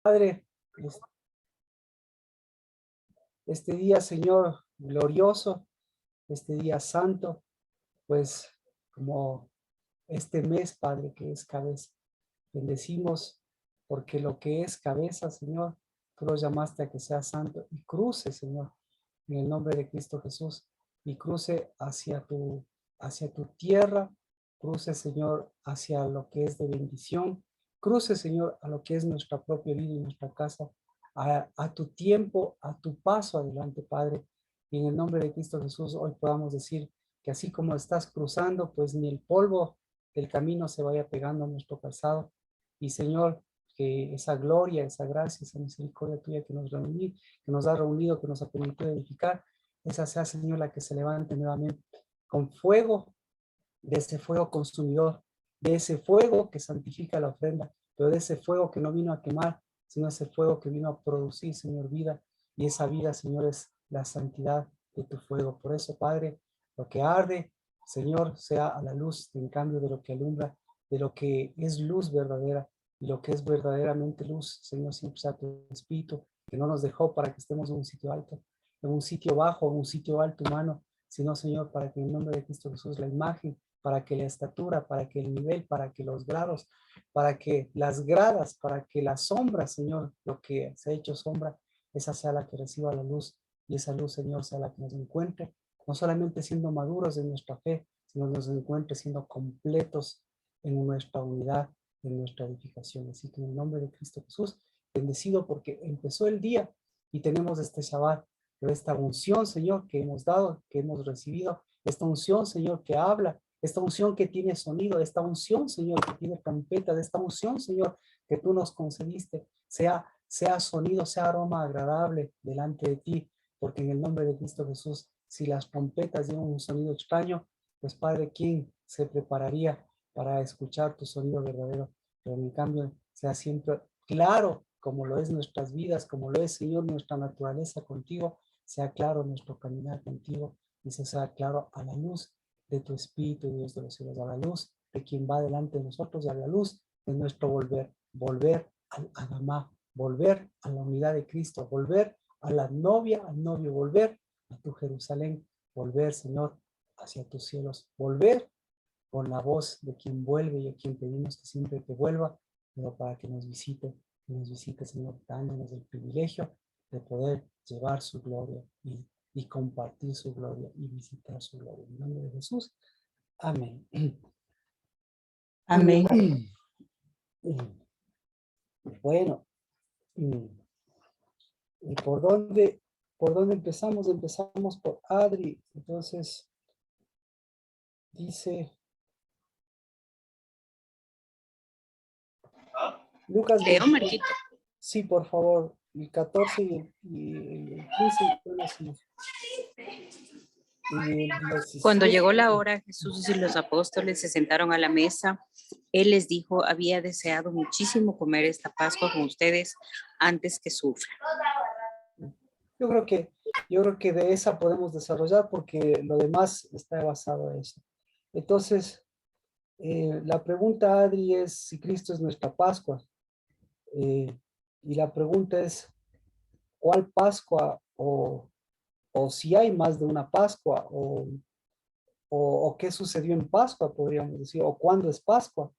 Padre, este día, Señor, glorioso, este día santo, pues como este mes, Padre, que es cabeza. Bendecimos porque lo que es cabeza, Señor, tú lo llamaste a que sea santo y cruce, Señor, en el nombre de Cristo Jesús, y cruce hacia tu tierra, cruce, Señor, hacia lo que es de bendición, cruce, Señor, a lo que es nuestra propia vida y nuestra casa, a tu tiempo, a tu paso adelante, Padre. Y en el nombre de Cristo Jesús, hoy podamos decir que así como estás cruzando, pues ni el polvo del camino se vaya pegando a nuestro calzado. Y Señor, que esa gloria, esa gracia, esa misericordia tuya que nos ha reunido, que nos ha permitido edificar, esa sea, Señor, la que se levante nuevamente con fuego, de ese fuego consumidor, de ese fuego que santifica la ofrenda, pero de ese fuego que no vino a quemar, sino ese fuego que vino a producir, Señor, vida. Y esa vida, Señor, es la santidad de tu fuego. Por eso, Padre, lo que arde, Señor, sea a la luz, en cambio de lo que alumbra, de lo que es luz verdadera, y lo que es verdaderamente luz, Señor, siempre sea tu Espíritu, que no nos dejó para que estemos en un sitio alto, en un sitio bajo, en un sitio alto humano, sino, Señor, para que en el nombre de Cristo Jesús la imagen, para que la estatura, para que el nivel, para que los grados, para que las gradas, para que la sombra, Señor, lo que se ha hecho sombra, esa sea la que reciba la luz, y esa luz, Señor, sea la que nos encuentre, no solamente siendo maduros en nuestra fe, sino nos encuentre siendo completos en nuestra unidad, en nuestra edificación. Así que en el nombre de Cristo Jesús, bendecido porque empezó el día y tenemos este Shabbat, pero esta unción, Señor, que hemos dado, que hemos recibido, esta unción, Señor, que habla, esta unción que tiene sonido, esta unción, Señor, que tiene trompeta, de esta unción, Señor, que tú nos concediste, sea sonido, sea aroma agradable delante de ti, porque en el nombre de Cristo Jesús, si las trompetas dieron un sonido extraño, pues Padre, ¿quién se prepararía para escuchar tu sonido verdadero? Pero en cambio, sea siempre claro, como lo es nuestras vidas, como lo es, Señor, nuestra naturaleza contigo, sea claro nuestro caminar contigo y sea claro a la luz de tu Espíritu, Dios de los cielos, a la luz de quien va delante de nosotros y a la luz de nuestro volver al Adamá, volver a la unidad de Cristo, volver a la novia, al novio, volver a tu Jerusalén, volver, Señor, hacia tus cielos, volver con la voz de quien vuelve y a quien pedimos que siempre te vuelva, pero para que nos visite, Señor, dándonos el privilegio de poder llevar su gloria y compartir su gloria y visitar su gloria. En el nombre de Jesús. Amén. Amén. Bueno, ¿y por dónde empezamos? Empezamos por Adri. Entonces, dice Lucas. Leo, Marquito. Sí, por favor. El 14 y el 15. Cuando llegó la hora, Jesús y los apóstoles se sentaron a la mesa. Él les dijo, había deseado muchísimo comer esta Pascua con ustedes antes que sufra. Yo creo que de esa podemos desarrollar porque lo demás está basado en eso. Entonces, la pregunta, Adri, es si Cristo es nuestra Pascua. Y la pregunta es, ¿cuál Pascua? O si hay más de una Pascua, o qué sucedió en Pascua, podríamos decir, o cuándo es Pascua.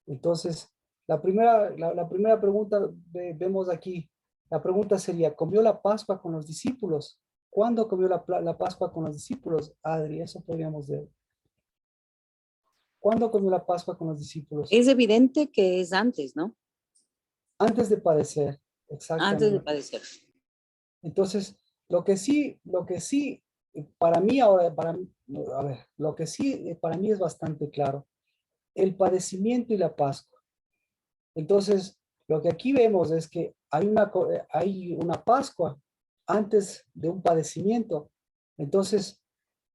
Entonces, la primera pregunta vemos aquí, la pregunta sería, ¿comió la Pascua con los discípulos? ¿Cuándo comió la Pascua con los discípulos? Adri, eso podríamos ver. ¿Cuándo comió la Pascua con los discípulos? Es evidente que es antes, ¿no? Antes de padecer, exactamente. Antes de padecer. Entonces, lo que sí, para mí ahora, lo que sí para mí es bastante claro, el padecimiento y la Pascua. Entonces, lo que aquí vemos es que hay una Pascua antes de un padecimiento. Entonces,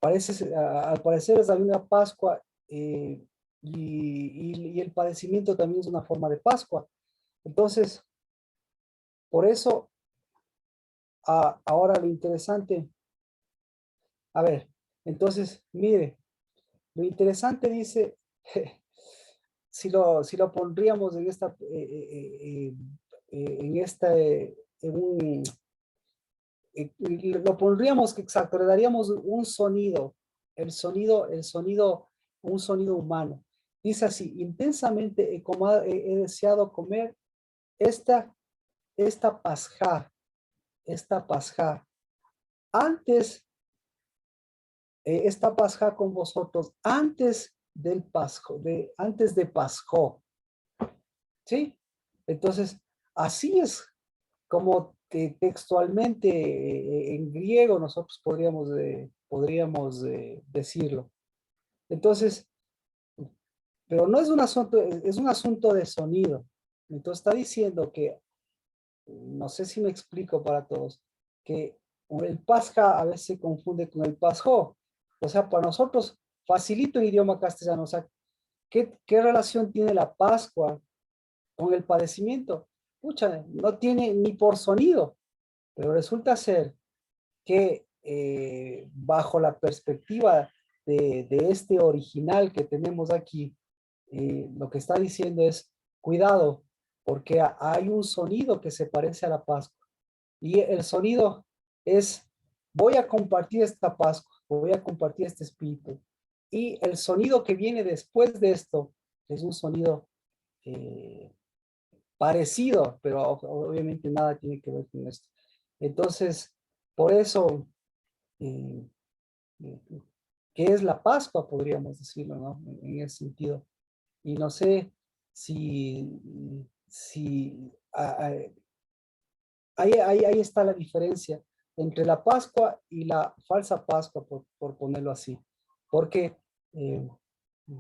al parecer es una Pascua y el padecimiento también es una forma de Pascua. Entonces, por eso, ahora lo interesante, a ver, entonces, mire, lo interesante dice, si lo pondríamos en esta, en esta, lo pondríamos que exacto, le daríamos un sonido, un sonido humano. Dice así: intensamente he deseado comer esta, esta pasja, antes, esta pasja con vosotros, antes del Pasjo, antes de Pasjo, ¿sí? Entonces, así es como textualmente en griego nosotros podríamos decirlo. Entonces, pero no es un asunto de sonido. Entonces está diciendo que, no sé si me explico para todos, que el Pasja a veces se confunde con el Pasjo. O sea, para nosotros, facilito en idioma castellano. O sea, ¿qué relación tiene la Pascua con el padecimiento? Pucha, no tiene ni por sonido, pero resulta ser que bajo la perspectiva de este original que tenemos aquí, lo que está diciendo es: cuidado, porque hay un sonido que se parece a la Pascua. Y el sonido es: voy a compartir esta Pascua, voy a compartir este espíritu. Y el sonido que viene después de esto es un sonido eh, parecido, pero obviamente nada tiene que ver con esto. Entonces, por eso, eh, eh, ¿qué es la Pascua? Podríamos decirlo, ¿no? En ese sentido. Y no sé si ahí está la diferencia entre la Pascua y la falsa Pascua, por ponerlo así. Porque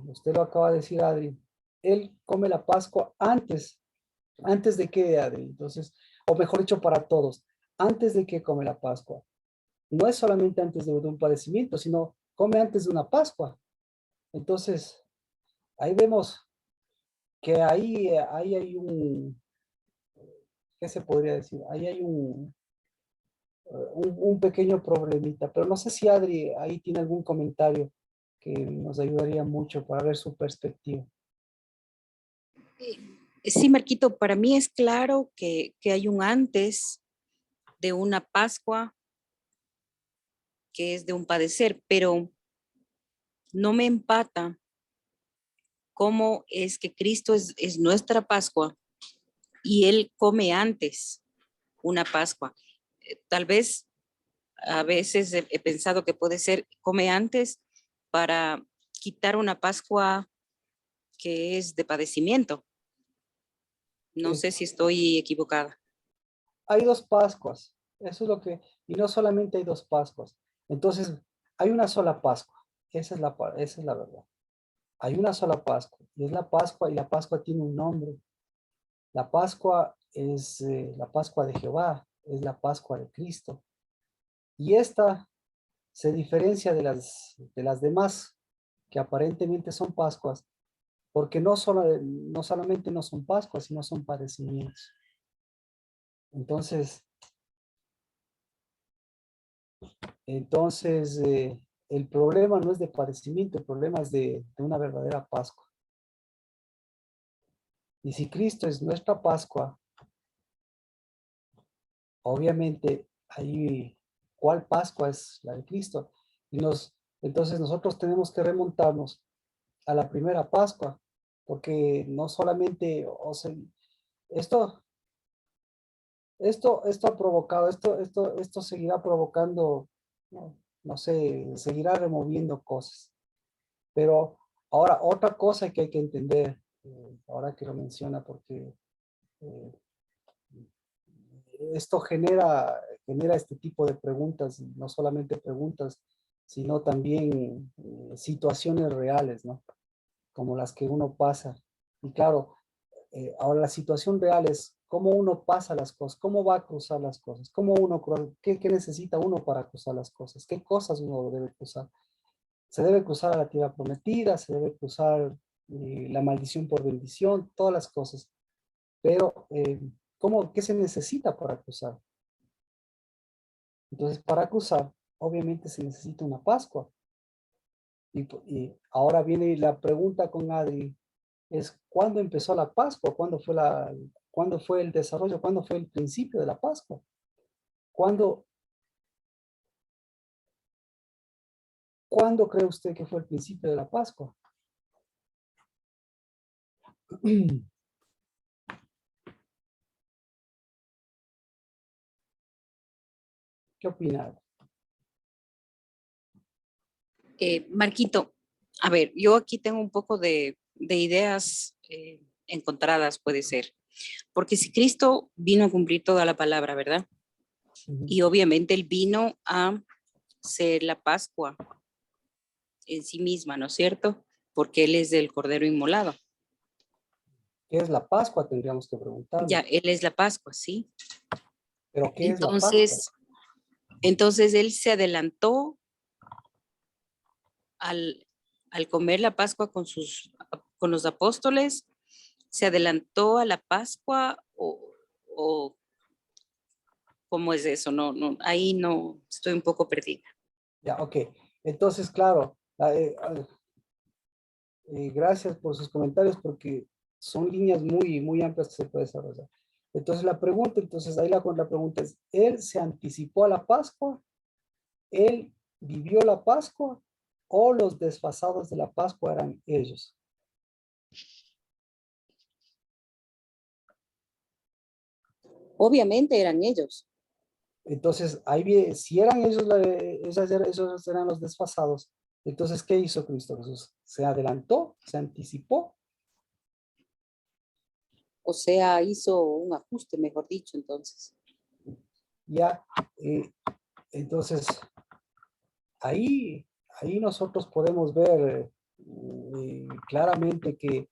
usted lo acaba de decir, Adri, él come la Pascua antes de que, Adri. Entonces, o mejor dicho, para todos, antes de que come la Pascua. No es solamente antes de un padecimiento, sino come antes de una Pascua. Entonces, ahí vemos que ahí hay un, ¿qué se podría decir? Ahí hay un pequeño problemita, pero no sé si Adri ahí tiene algún comentario que nos ayudaría mucho para ver su perspectiva. Sí, Marquito, para mí es claro que hay un antes de una Pascua, que es de un padecer, pero no me empata cómo es que Cristo es nuestra Pascua y Él come antes una Pascua. Tal vez a veces he pensado que puede ser, come antes para quitar una Pascua que es de padecimiento. No sé si estoy equivocada. Hay dos Pascuas, eso es lo que, y no solamente hay dos Pascuas. Entonces, hay una sola Pascua, esa es la verdad. Hay una sola Pascua, y es la Pascua, y la Pascua tiene un nombre. La Pascua es la Pascua de Jehová, es la Pascua de Cristo. Y esta se diferencia de las demás, que aparentemente son Pascuas, porque no solamente no son Pascuas, sino son padecimientos. Entonces, entonces el problema no es de padecimiento, el problema es de una verdadera Pascua. Y si Cristo es nuestra Pascua, obviamente ahí, ¿cuál Pascua es la de Cristo? Entonces nosotros tenemos que remontarnos a la primera Pascua, porque no solamente, o sea, esto, esto ha provocado, esto seguirá provocando, no sé, seguirá removiendo cosas. Pero ahora, otra cosa que hay que entender, ahora que lo menciona, porque eh, esto genera este tipo de preguntas, no solamente preguntas, sino también situaciones reales, ¿no? Como las que uno pasa. Y claro, ahora la situación real es cómo uno pasa las cosas, cómo va a cruzar las cosas, qué necesita uno para cruzar las cosas, qué cosas uno debe cruzar. Se debe cruzar a la tierra prometida, se debe cruzar la maldición por bendición, todas las cosas. Pero, ¿qué se necesita para cruzar? Entonces, para cruzar, obviamente se necesita una Pascua. Y ahora viene la pregunta con Adri, es cuándo empezó la Pascua, cuándo fue el desarrollo, cuándo fue el principio de la Pascua. ¿Cuándo cree usted que fue el principio de la Pascua? ¿Qué opina? Marquito, a ver, yo aquí tengo un poco de ideas encontradas, puede ser. Porque si Cristo vino a cumplir toda la palabra, ¿verdad? Y obviamente él vino a ser la Pascua en sí misma, ¿no es cierto? Porque él es el Cordero Inmolado. ¿Qué es la Pascua? Tendríamos que preguntarle. Ya, él es la Pascua, ¿sí? ¿Pero qué es la Pascua? Entonces él se adelantó al comer la Pascua con los apóstoles, se adelantó a la Pascua o ¿cómo es eso? No, ahí no, estoy un poco perdida. Ya, ok. Entonces, claro, gracias por sus comentarios porque son líneas muy, muy amplias que se puede desarrollar. Entonces la pregunta, ahí la pregunta es, ¿él se anticipó a la Pascua? ¿Él vivió la Pascua? ¿O los desfasados de la Pascua eran ellos? Obviamente eran ellos. Entonces, ahí viene, si eran ellos, esos eran los desfasados, entonces, ¿qué hizo Cristo Jesús? ¿Se adelantó? ¿Se anticipó? O sea, hizo un ajuste, mejor dicho, entonces. Ya, entonces, ahí nosotros podemos ver claramente que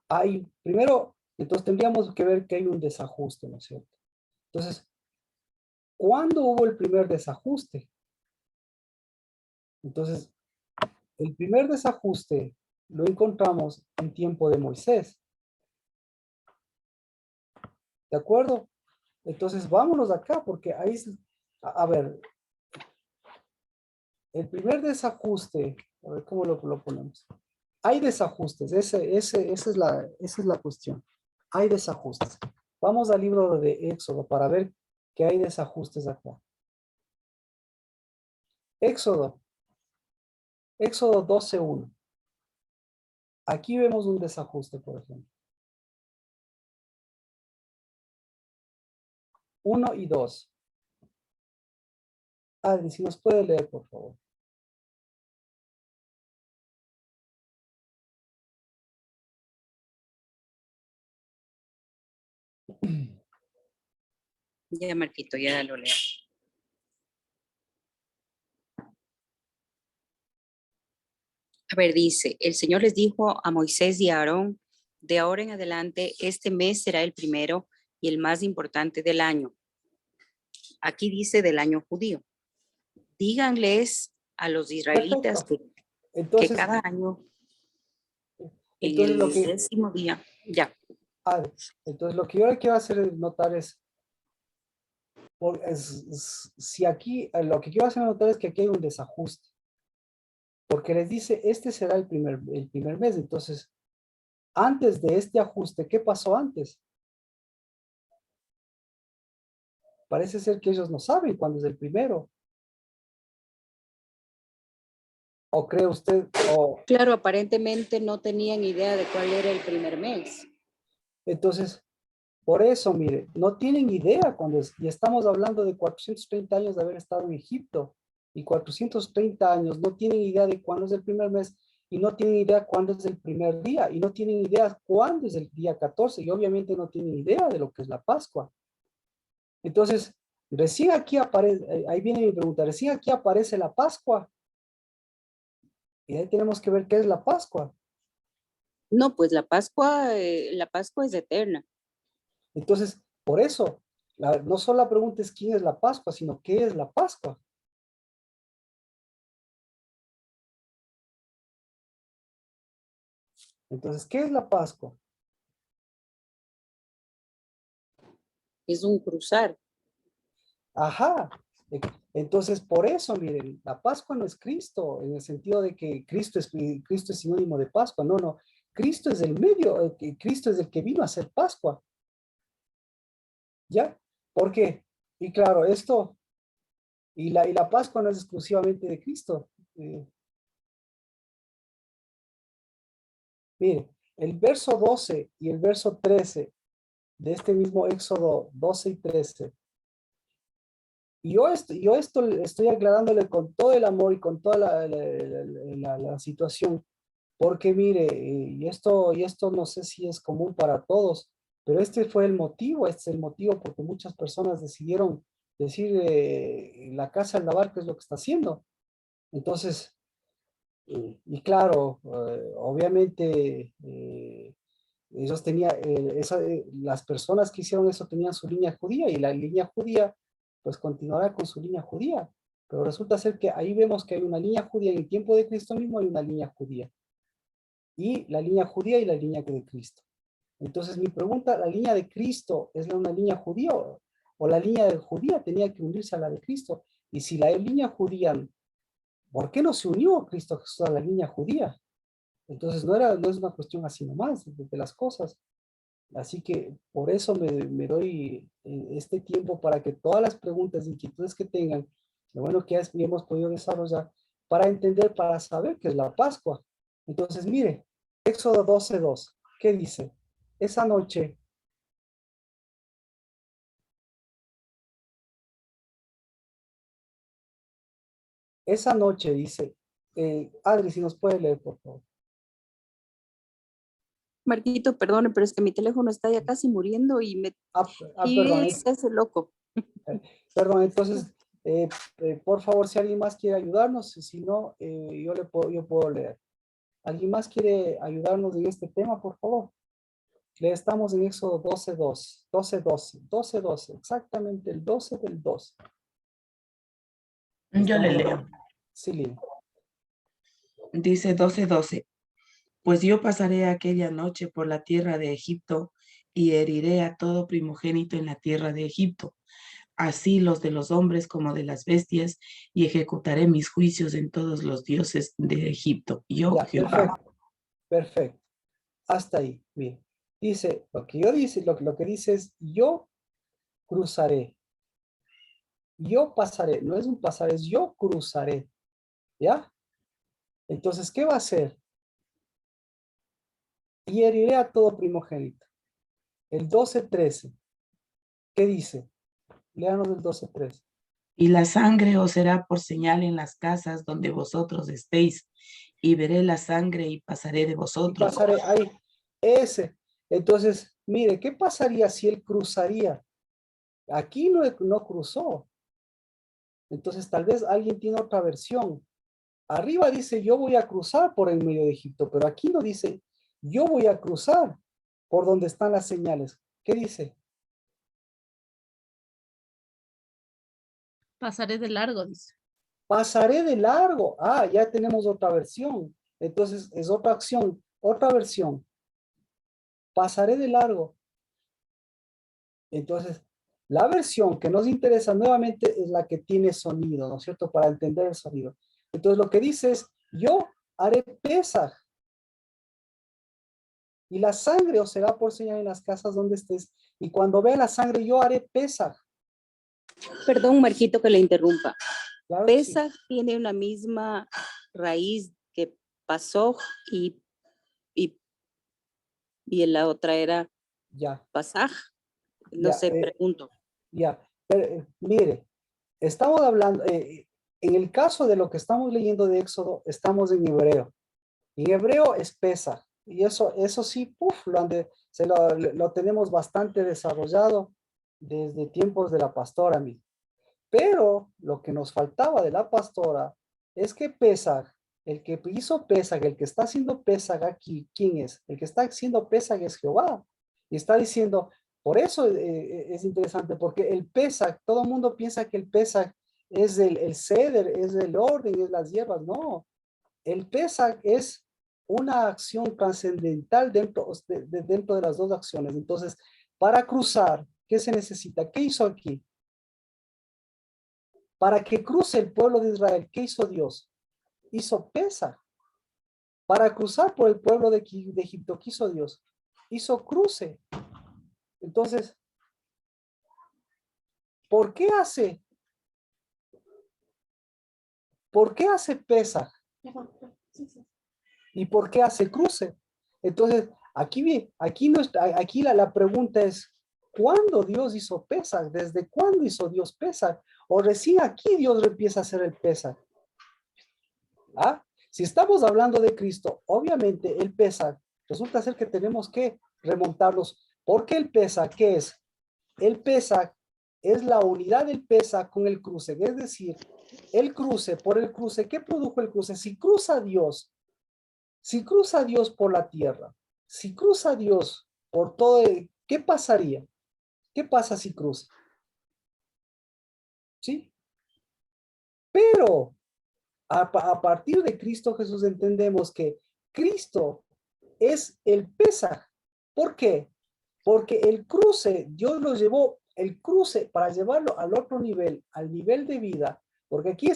hay, primero, entonces tendríamos que ver que hay un desajuste, ¿no es cierto? Entonces, ¿cuándo hubo el primer desajuste? Entonces, el primer desajuste lo encontramos en tiempo de Moisés. ¿De acuerdo? Entonces, vámonos acá, porque ahí, a ver, el primer desajuste, a ver cómo lo ponemos. Hay desajustes, esa es la cuestión. Hay desajustes. Vamos al libro de Éxodo para ver que hay desajustes acá. Éxodo 12:1. Aquí vemos un desajuste, por ejemplo. 1 y 2. Adri, si nos puede leer, por favor. Ya, Marquito, ya lo leo. A ver, dice, el Señor les dijo a Moisés y a Aarón, de ahora en adelante, este mes será el primero y el más importante del año. Aquí dice del año judío. Díganles a los israelitas Perfecto. que Entonces, cada año, en entonces el lo que, 10º día, ya. Adri, entonces lo que yo le quiero hacer notar es, si aquí, lo que quiero hacer notar es que aquí hay un desajuste. Porque les dice, este será el primer mes. Entonces, antes de este ajuste, ¿qué pasó antes? Parece ser que ellos no saben cuándo es el primero. ¿O cree usted? Claro, aparentemente no tenían idea de cuál era el primer mes. Entonces, por eso, mire, no tienen idea cuando es. Y estamos hablando de 430 años de haber estado en Egipto. Y 430 años no tienen idea de cuándo es el primer mes. Y no tienen idea cuándo es el primer día. Y no tienen idea cuándo es el día 14. Y obviamente no tienen idea de lo que es la Pascua. Entonces, recién aquí aparece, ahí viene mi pregunta, recién aquí aparece la Pascua. Y ahí tenemos que ver qué es la Pascua. No, pues la Pascua es eterna. Entonces, por eso, no solo la pregunta es quién es la Pascua, sino qué es la Pascua. Entonces, ¿qué es la Pascua? Es un cruzar. Ajá. Entonces, por eso, miren, la Pascua no es Cristo, en el sentido de que Cristo es sinónimo de Pascua. No, no. Cristo es el medio, Cristo es el que vino a hacer Pascua. ¿Ya? ¿Por qué? Y claro, esto, y la Pascua no es exclusivamente de Cristo. Mire, el verso 12 y el verso 13 de este mismo Éxodo 12 y 13. Y yo esto estoy aclarándole con todo el amor y con toda la situación, porque mire, y esto no sé si es común para todos, pero este fue el motivo, este es el motivo porque muchas personas decidieron decir, la casa del Navar, ¿qué es lo que está haciendo? Entonces, y claro, obviamente, ellos tenían, las personas que hicieron eso tenían su línea judía y la línea judía pues continuará con su línea judía. Pero resulta ser que ahí vemos que hay una línea judía en el tiempo de Cristo mismo, hay una línea judía. Y la línea judía y la línea de Cristo. Entonces mi pregunta, ¿la línea de Cristo es una línea judía o la línea de judía tenía que unirse a la de Cristo? Y si la línea judía, ¿por qué no se unió Cristo Jesús a la línea judía? Entonces no es una cuestión así nomás de las cosas. Así que por eso me doy este tiempo para que todas las preguntas, inquietudes que tengan, lo bueno que hemos podido desarrollar, para entender, para saber qué es la Pascua. Entonces, mire, Éxodo 12:2, ¿qué dice? Esa noche, dice, Adri, si nos puede leer, por favor. Marquito, perdone, pero es que mi teléfono está ya casi muriendo y Perdón, se hace loco. eh, perdón, entonces, eh, por favor, si alguien más quiere ayudarnos, si no, yo puedo leer. ¿Alguien más quiere ayudarnos en este tema, por favor? Le estamos en Éxodo 12:2, 12:12, exactamente el 12 del 2. Yo le Estamos leo. hablando. Sí, Lina. Dice 12:12. Pues yo pasaré aquella noche por la tierra de Egipto y heriré a todo primogénito en la tierra de Egipto, así los de los hombres como de las bestias, y ejecutaré mis juicios en todos los dioses de Egipto. Yo, Ya, Jehová. perfecto, perfecto. Hasta ahí, bien. Dice, lo que dice es, yo cruzaré, yo pasaré, no es un pasar, es yo cruzaré, ¿ya? Entonces, ¿qué va a hacer? Y heriré a todo primogénito. El 12:13, ¿qué dice? Léanos el 12:13. Y la sangre os será por señal en las casas donde vosotros estéis, y veré la sangre y pasaré de Y vosotros. pasaré ahí, ese. Entonces, mire, ¿qué pasaría si él cruzaría? Aquí no cruzó. Entonces, tal vez alguien tiene otra versión. Arriba dice, yo voy a cruzar por el medio de Egipto, pero aquí no dice, yo voy a cruzar por donde están las señales. ¿Qué dice? Pasaré de largo, dice. Pasaré de largo. Ah, ya tenemos otra versión. Entonces, es otra acción, otra versión. Pasaré de largo. Entonces, la versión que nos interesa nuevamente es la que tiene sonido, ¿no es cierto? Para entender el sonido. Entonces, lo que dice es, yo haré Pesaj y la sangre os será por señal en las casas donde estés. Y cuando vea la sangre, yo haré Pesaj. Perdón, Marquito, que le interrumpa. Claro que sí. Pesaj tiene una misma raíz que pasó y, y, y la otra era Ya, pasaj. No ya, sé, pregunto. ya. Pero, mire, estamos hablando, en el caso de lo que estamos leyendo de Éxodo, estamos en hebreo. En hebreo es Pesaj. Y eso sí, puf, lo tenemos bastante desarrollado desde tiempos de la pastora misma. Pero lo que nos faltaba de la pastora es que Pesaj, el que hizo Pesaj, el que está haciendo Pesaj aquí, ¿quién es? El que está haciendo Pesaj es Jehová. Y está diciendo, por eso es interesante, porque el Pesaj, todo el mundo piensa que el Pesaj es el ceder, es el orden, es las hierbas. No, el Pesaj es una acción trascendental dentro de las dos acciones. Entonces, para cruzar, ¿qué se necesita? ¿Qué hizo aquí? Para que cruce el pueblo de Israel, ¿qué hizo Dios? Hizo Pesaj. Para cruzar por el pueblo de Egipto, ¿qué hizo Dios? Hizo cruce. Entonces, ¿por qué hace Pesaj? ¿Y por qué hace cruce? Entonces, aquí la pregunta es, ¿cuándo Dios hizo Pesaj? ¿Desde cuándo hizo Dios Pesaj? ¿O recién aquí Dios empieza a hacer el Pesaj? ¿Ah? Si estamos hablando de Cristo, obviamente el Pesaj, resulta ser que tenemos que remontarnos. ¿Por qué el Pesaj? ¿Qué es? El Pesaj es la unidad del Pesaj con el cruce, es decir, por el cruce, ¿qué produjo el cruce? Si cruza Dios por la tierra, si cruza Dios por todo, ¿qué pasaría? ¿Qué pasa si cruza? ¿Sí? Pero a partir de Cristo Jesús entendemos que Cristo es el Pesaj. ¿Por qué? Porque el cruce, Dios lo llevó, el cruce para llevarlo al otro nivel, al nivel de vida, porque aquí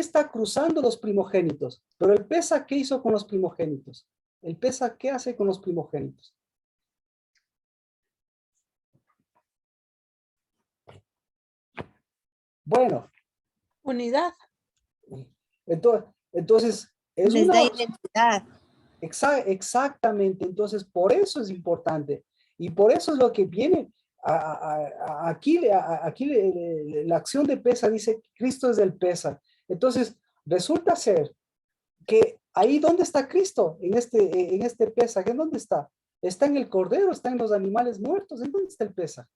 está cruzando los primogénitos, pero el Pesaj, ¿qué hizo con los primogénitos? El Pesaj, ¿qué hace con los primogénitos? Bueno, Unidad. entonces es Les da una... identidad. Exactamente, entonces por eso es importante y por eso es lo que viene aquí, la acción de Pesaj dice Cristo es el Pesaj. Entonces resulta ser que ahí ¿dónde está Cristo? En este Pesaj, ¿en dónde está? Está en el cordero, está en los animales muertos. ¿En dónde está el Pesaj?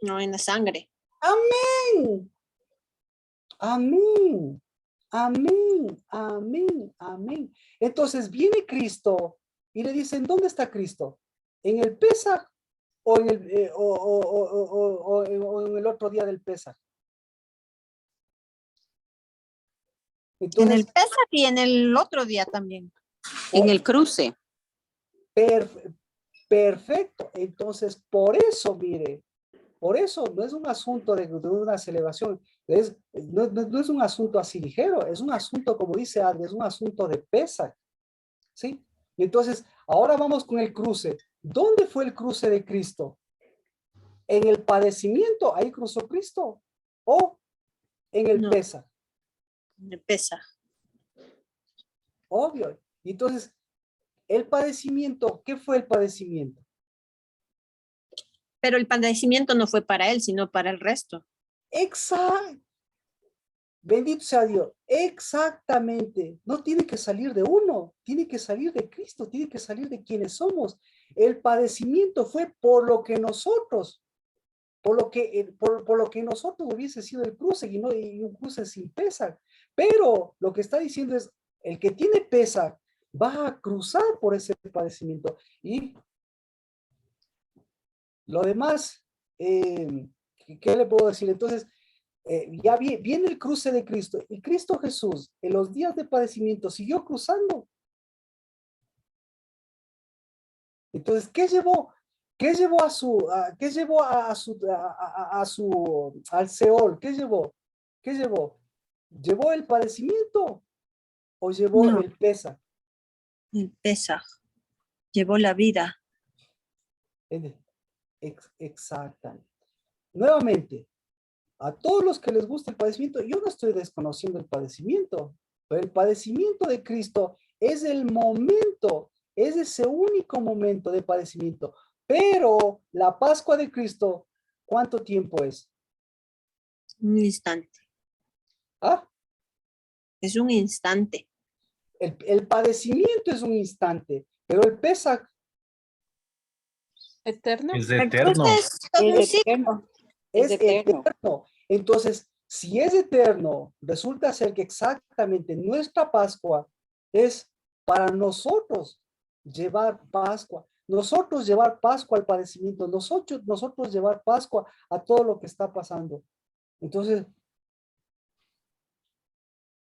No en la sangre. Amén, amén. Amén, amén, amén. Entonces viene Cristo y le dicen, ¿dónde está Cristo? ¿En el Pesaj o en o en el otro día del Pesaj? En Entonces, el Pesaj y en el otro día también. En el cruce. Perfecto. Entonces, por eso, mire, por eso no es un asunto de una celebración, no es un asunto así ligero, es un asunto, como dice Adri, es un asunto de Pesaj. ¿Sí? Y entonces, ahora vamos con el cruce. ¿Dónde fue el cruce de Cristo? ¿En el padecimiento? Ahí cruzó Cristo. ¿O en el No. Pesaj? En el Pesaj. Obvio. Y entonces, el padecimiento, ¿qué fue el padecimiento? Pero el padecimiento no fue para él, sino para el resto. Exacto. Bendito sea Dios. Exactamente. No tiene que salir de uno, tiene que salir de Cristo, tiene que salir de quienes somos. El padecimiento fue por lo que nosotros, por lo que nosotros hubiese sido el cruce y un cruce sin Pesaj. Pero lo que está diciendo es, el que tiene Pesaj va a cruzar por ese padecimiento. Y lo demás, ¿qué le puedo decir? Entonces, ya viene el cruce de Cristo y Cristo Jesús en los días de padecimiento siguió cruzando. Entonces, ¿qué llevó al Seol? ¿Qué llevó? ¿Qué llevó? ¿Llevó el padecimiento o llevó No. el Pesaj? El Pesaj. Llevó la vida. Exactamente. Nuevamente, a todos los que les gusta el padecimiento, yo no estoy desconociendo el padecimiento, pero el padecimiento de Cristo es el momento, es ese único momento de padecimiento. Pero la Pascua de Cristo, ¿cuánto tiempo es? Un instante. ¿Ah? Es un instante. El padecimiento es un instante, pero el Pesaj Eterno. Es El eterno. cruce es todo un Es ciclo. eterno. es Es eterno. eterno. Entonces, si es eterno, resulta ser que exactamente nuestra Pascua es para nosotros llevar Pascua. Nosotros llevar Pascua al padecimiento, nosotros llevar Pascua a todo lo que está pasando. Entonces,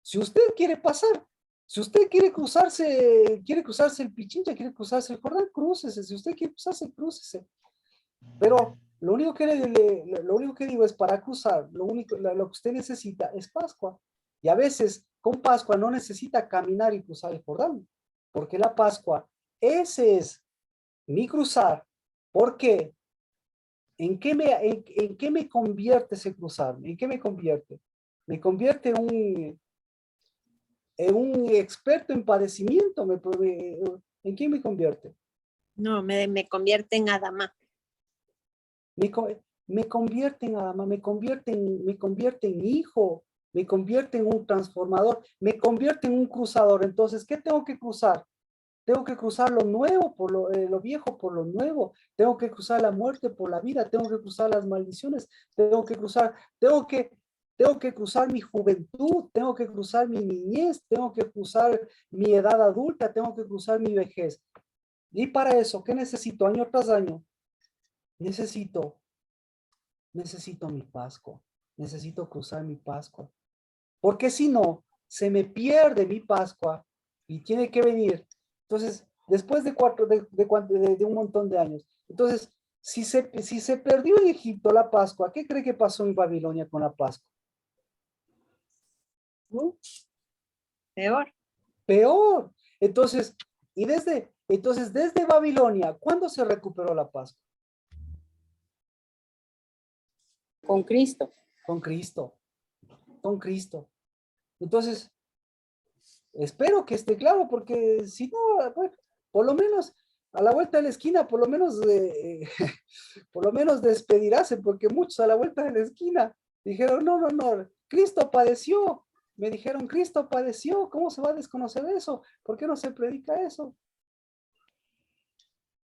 si usted quiere pasar, si usted quiere cruzarse el Pichincha, quiere cruzarse el Jordán, crúcese. Si usted quiere cruzarse, crúcese. Pero lo único que digo es para cruzar, lo que usted necesita es Pascua. Y a veces, con Pascua no necesita caminar y cruzar el Jordán, porque la Pascua, ese es mi cruzar. ¿Por qué? ¿En qué me convierte ese cruzar? ¿En qué me convierte? Me convierte en un experto en padecimiento. ¿En qué me convierte? No, me convierte en Adama. Me convierte en Adama, me convierte en hijo, me convierte en un transformador, me convierte en un cruzador. Entonces, ¿qué tengo que cruzar? Tengo que cruzar lo nuevo por lo viejo por lo nuevo. Tengo que cruzar la muerte por la vida. Tengo que cruzar las maldiciones. Tengo que cruzar mi juventud. Tengo que cruzar mi niñez. Tengo que cruzar mi edad adulta. Tengo que cruzar mi vejez. Y para eso, ¿qué necesito? Año tras año. Necesito mi Pascua. Necesito cruzar mi Pascua. Porque si no, se me pierde mi Pascua y tiene que venir. Entonces, después de un montón de años. Entonces, si se perdió en Egipto la Pascua, ¿qué cree que pasó en Babilonia con la Pascua? ¿No? Peor. Peor. Entonces, desde Babilonia, ¿cuándo se recuperó la Pascua? Con Cristo. Con Cristo. Con Cristo. Entonces, espero que esté claro, porque si no, bueno, por lo menos a la vuelta de la esquina, por lo menos, por lo menos despedirase, porque muchos a la vuelta de la esquina dijeron, no, Cristo padeció. Me dijeron, Cristo padeció, ¿cómo se va a desconocer eso? ¿Por qué no se predica eso?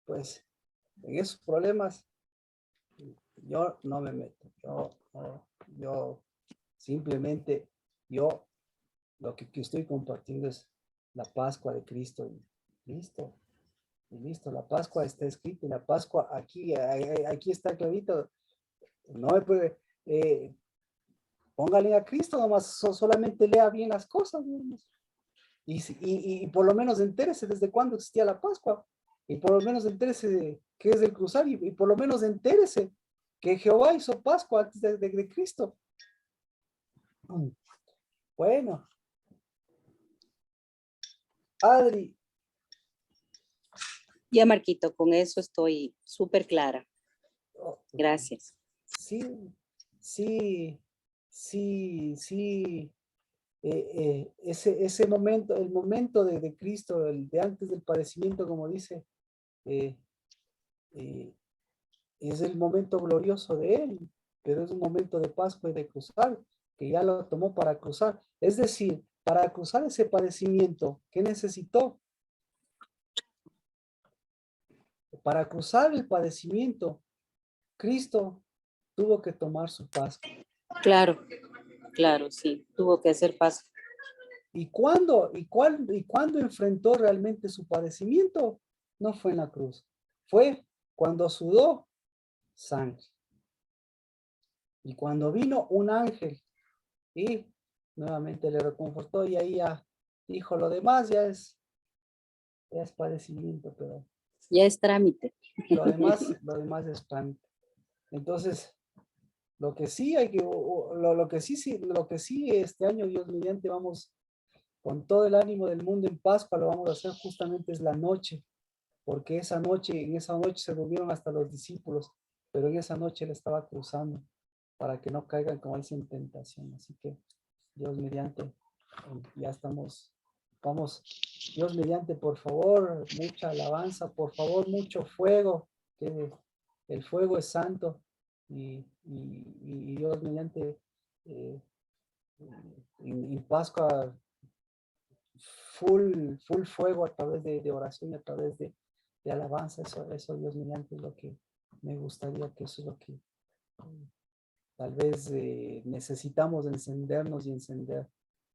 Pues, en esos problemas, yo no me meto. Yo simplemente, lo que estoy compartiendo es la Pascua de Cristo y listo. Y listo, la Pascua está escrita y la Pascua aquí está clarito. No me puede, póngale a Cristo nomás, solamente lea bien las cosas. ¿No? Y por lo menos entérese desde cuándo existía la Pascua. Y por lo menos entérese de qué es el cruzar y por lo menos entérese que Jehová hizo Pascua antes de Cristo. Bueno, Adri. Ya, Marquito, con eso estoy súper clara. Gracias. Sí. Ese momento, el momento de Cristo, el de antes del padecimiento, como dice, es el momento glorioso de Él, pero es un momento de Pascua y de cruzar, que ya lo tomó para cruzar. Es decir, para cruzar ese padecimiento, ¿qué necesitó? Para cruzar el padecimiento, Cristo tuvo que tomar su Pascua. Claro, sí. Tuvo que hacer paso. ¿Y cuándo enfrentó realmente su padecimiento? No fue en la cruz. Fue cuando sudó sangre. Y cuando vino un ángel y nuevamente le reconfortó y ahí ya dijo, lo demás ya es padecimiento, pero Ya es trámite. lo demás es trámite. Entonces, lo que sí este año, Dios mediante, vamos con todo el ánimo del mundo en Pascua, lo vamos a hacer justamente es la noche, porque en esa noche se durmieron hasta los discípulos, pero en esa noche él estaba cruzando para que no caigan como dice en tentación. Así que Dios mediante, ya estamos, vamos, Dios mediante, por favor, mucha alabanza, por favor, mucho fuego, que el fuego es santo y Dios mediante en Pascua full fuego a través de oración y a través de alabanza, eso Dios mediante es lo que me gustaría, que eso es lo que tal vez necesitamos encendernos y encender,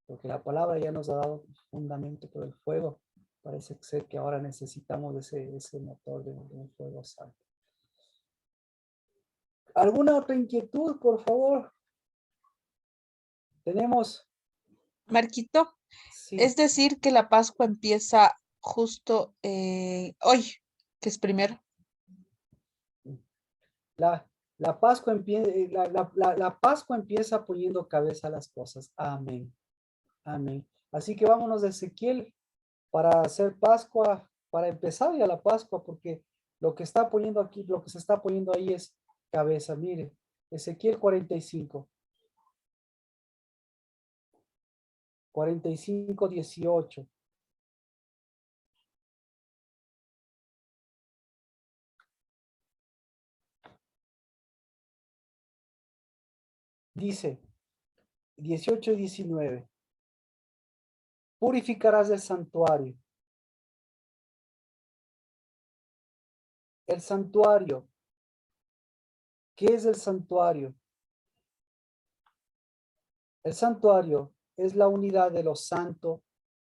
porque la palabra ya nos ha dado fundamento, pero el fuego parece ser que ahora necesitamos ese motor de un fuego santo. ¿Alguna otra inquietud, por favor? Tenemos. Marquito, Sí. es decir que la Pascua empieza justo hoy, que es primero. La Pascua empieza, la Pascua empieza poniendo cabeza a las cosas. Amén. Amén. Así que vámonos de Ezequiel para hacer Pascua, para empezar ya la Pascua, porque lo que está poniendo aquí, lo que se está poniendo ahí es cabeza. Mire, Ezequiel 45. 45:18. Dice 18 y 19. Purificarás el santuario. El santuario. ¿Qué es el santuario? El santuario es la unidad de lo santo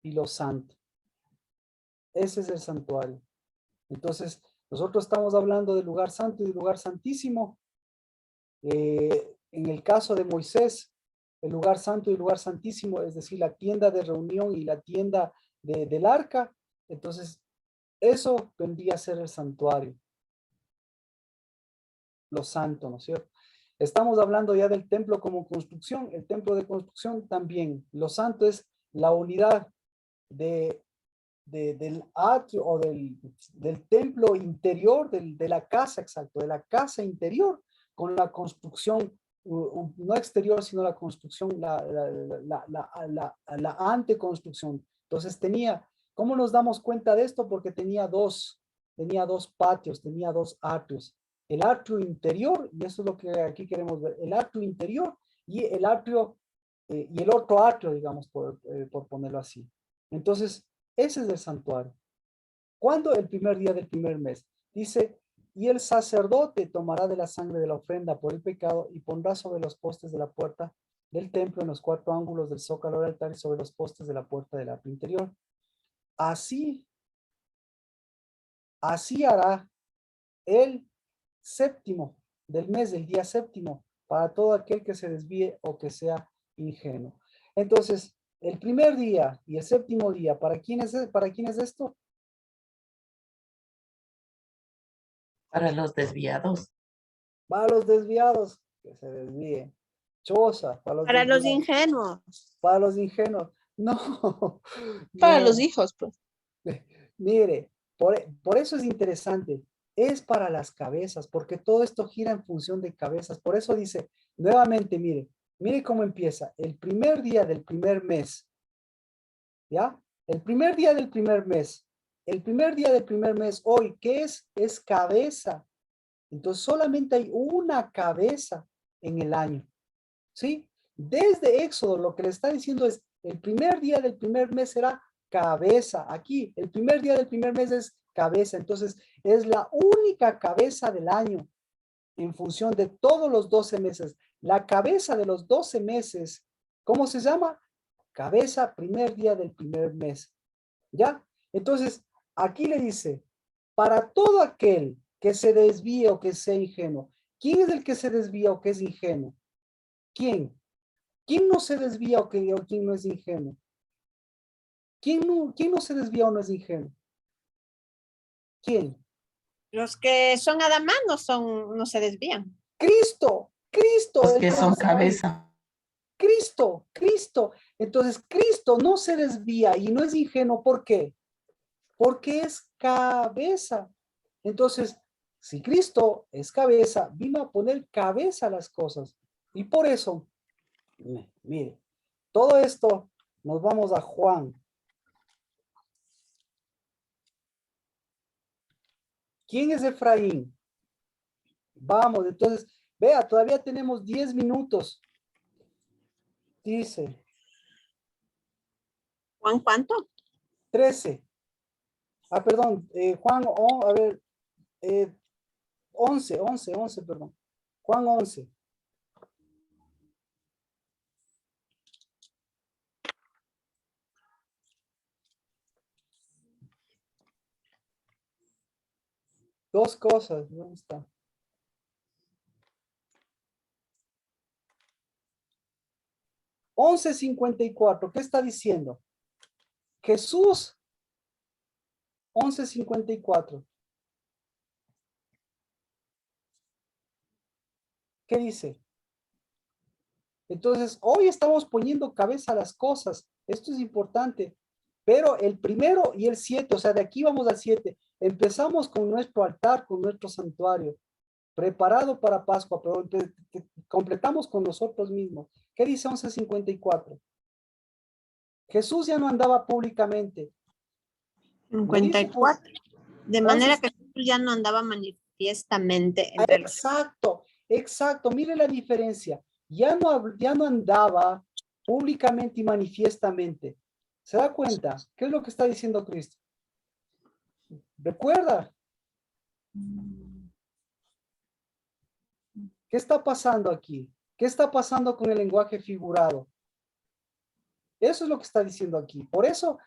y lo santo. Ese es el santuario. Entonces, nosotros estamos hablando del lugar santo y del lugar santísimo. En el caso de Moisés, el lugar santo y el lugar santísimo, es decir, la tienda de reunión y la tienda del arca. Entonces, eso vendría a ser el santuario, lo santo, ¿no es cierto? Estamos hablando ya del templo como construcción, el templo de construcción también. Lo santo es la unidad del atrio o del templo interior, de la casa, exacto, de la casa interior, con la construcción, no exterior, sino la construcción, la anteconstrucción. Entonces ¿cómo nos damos cuenta de esto? Porque tenía dos patios, tenía dos atrios. El atrio interior, y eso es lo que aquí queremos ver, el atrio interior y el atrio, y el otro atrio, digamos, por ponerlo así. Entonces, ese es el santuario. ¿Cuándo? El primer día del primer mes. Dice, y el sacerdote tomará de la sangre de la ofrenda por el pecado y pondrá sobre los postes de la puerta del templo en los 4 ángulos del zócalo del altar y sobre los postes de la puerta del atrio interior. Así hará el séptimo del mes, del día séptimo, para todo aquel que se desvíe o que sea ingenuo. Entonces, el primer día y el séptimo día, ¿para quién es esto? Para los desviados. Para los desviados, que se desvíen. Choza, para los Para los desviados. ingenuos. Para los ingenuos. No, Para los no. hijos, pues. Mire, por eso es interesante. Es para las cabezas, porque todo esto gira en función de cabezas. Por eso dice, nuevamente, mire cómo empieza. El primer día del primer mes, ¿ya? El primer día del primer mes. El primer día del primer mes, hoy, ¿qué es? Es cabeza. Entonces solamente hay una cabeza en el año, ¿sí? Desde Éxodo lo que le está diciendo es, el primer día del primer mes será cabeza. Aquí, el primer día del primer mes es cabeza. Entonces, es la única cabeza del año en función de todos los 12 meses. La cabeza de los 12 meses, ¿cómo se llama? Cabeza, primer día del primer mes. ¿Ya? Entonces, aquí le dice, para todo aquel que se desvíe o que sea ingenuo. ¿Quién es el que se desvía o que es ingenuo? ¿Quién? ¿Quién no se desvía o quién no es ingenuo? ¿Quién no se desvía o no es ingenuo? ¿Quién? Los que son adamás no se desvían. Cristo, Los el que son corazón. cabeza. Cristo. Entonces, Cristo no se desvía y no es ingenuo. ¿Por qué? Porque es cabeza. Entonces, si Cristo es cabeza, vino a poner cabeza a las cosas. Y por eso, mire, todo esto nos vamos a Juan. ¿Quién es Efraín? Vamos, entonces, vea, todavía tenemos 10 minutos. Dice. ¿Juan cuánto? 13. Ah, perdón, Juan, a ver, 11, perdón. Juan 11. Dos cosas, ¿dónde está? $11:54, ¿qué está diciendo? Jesús, 11:54. ¿Qué dice? Entonces, hoy estamos poniendo cabeza a las cosas. Esto es importante. Pero el primero y el 7, o sea, de aquí vamos al 7. Empezamos con nuestro altar, con nuestro santuario, preparado para Pascua, pero completamos con nosotros mismos. ¿Qué dice 11:54? Jesús ya no andaba públicamente. No dice, 54. De manera Entonces, que Jesús ya no andaba manifiestamente entre los. exacto, exacto. Mire la diferencia. Ya no andaba públicamente y manifiestamente. ¿Se da cuenta? ¿Qué es lo que está diciendo Cristo? Recuerda. ¿Qué está pasando aquí? ¿Qué está pasando con el lenguaje figurado? Eso es lo que está diciendo aquí. Por eso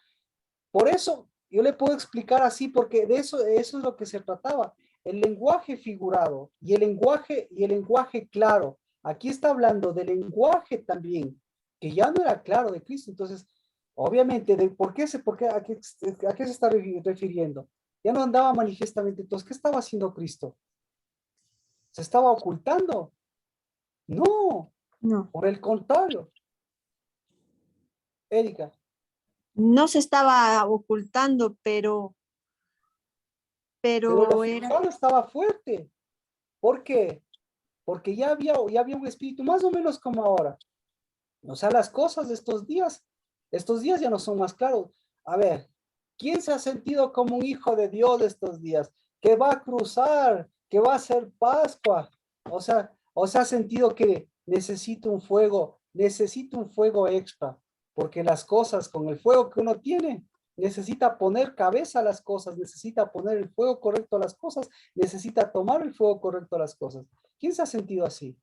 yo le puedo explicar así, porque de eso es lo que se trataba. El lenguaje figurado y el lenguaje claro. Aquí está hablando del lenguaje también, que ya no era claro de Cristo. Entonces, obviamente, a qué se está refiriendo? Ya no andaba manifiestamente. Entonces, ¿qué estaba haciendo Cristo? ¿Se estaba ocultando? No, No, por el contrario. Erika, no se estaba ocultando, pero pero lo era. figurado estaba fuerte. ¿Por qué? Porque ya había un espíritu más o menos como ahora. O sea, las cosas de estos días ya no son más claros. A ver, ¿quién se ha sentido como un hijo de Dios estos días? Que va a cruzar, que va a hacer Pascua. O sea, ha sentido que necesito un fuego extra, porque las cosas con el fuego que uno tiene, necesita poner cabeza a las cosas, necesita poner el fuego correcto a las cosas, necesita tomar el fuego correcto a las cosas. ¿Quién se ha sentido así?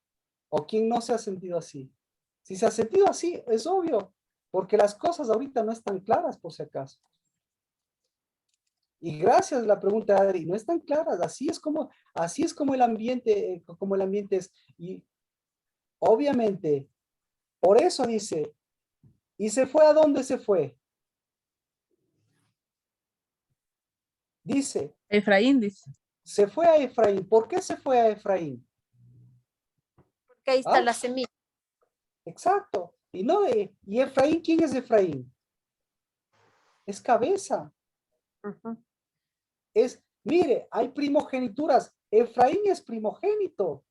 ¿O quién no se ha sentido así? Si se ha sentido así, es obvio, porque las cosas ahorita no están claras, por si acaso. Y gracias a la pregunta de Adri, no están claras, así es como el ambiente es. Y obviamente, por eso dice, ¿y se fue a dónde se fue? Dice, Efraín dice. se fue a Efraín. ¿Por qué se fue a Efraín? Porque ahí está ¿Ah? la semilla. Exacto. ¿Y Efraín quién es Efraín? Es cabeza. Mire, hay primogenituras. Efraín es primogénito.